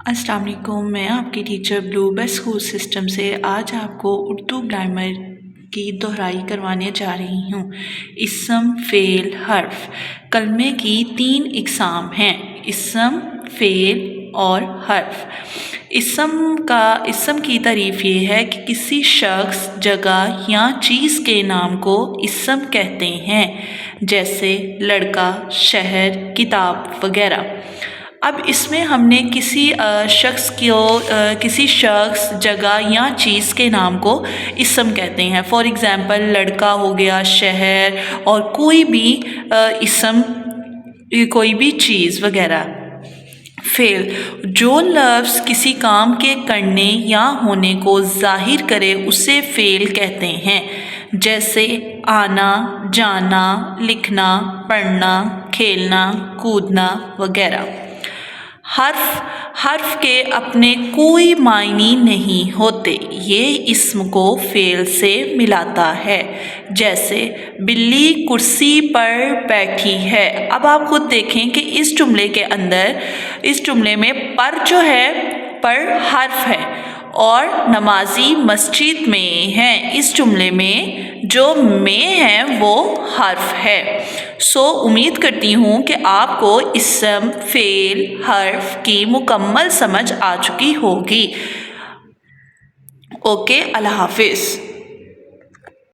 السلام علیکم، میں آپ کی ٹیچر بلو بیسٹ اسکول سسٹم سے آج آپ کو اردو گرامر کی دہرائی کروانے جا رہی ہوں۔ اسم، فعل، حرف کلمے کی 3 اقسام ہیں: اسم، فعل اور حرف۔ اسم کی تعریف یہ ہے کہ کسی شخص، جگہ یا چیز کے نام کو اسم کہتے ہیں، جیسے لڑکا، شہر، کتاب وغیرہ۔ اب اس میں ہم نے کسی شخص، جگہ یا چیز کے نام کو اسم کہتے ہیں۔ فار ایگزامپل لڑکا ہو گیا، شہر اور کوئی بھی چیز وغیرہ۔ فعل، جو لفظ کسی کام کے کرنے یا ہونے کو ظاہر کرے اسے فعل کہتے ہیں، جیسے آنا، جانا، لکھنا، پڑھنا، کھیلنا، کودنا وغیرہ۔ حرف کے اپنے کوئی معنی نہیں ہوتے، یہ اسم کو فعل سے ملاتا ہے، جیسے بلی کرسی پر بیٹھی ہے۔ اب آپ خود دیکھیں کہ اس جملے میں پر جو ہے، پر حرف ہے اور نمازی مسجد میں ہے۔ اس جملے میں جو میں ہے وہ حرف ہے۔ امید کرتی ہوں کہ آپ کو اسم، فعل، حرف کی مکمل سمجھ آ چکی ہوگی۔ اوکے، اللہ حافظ۔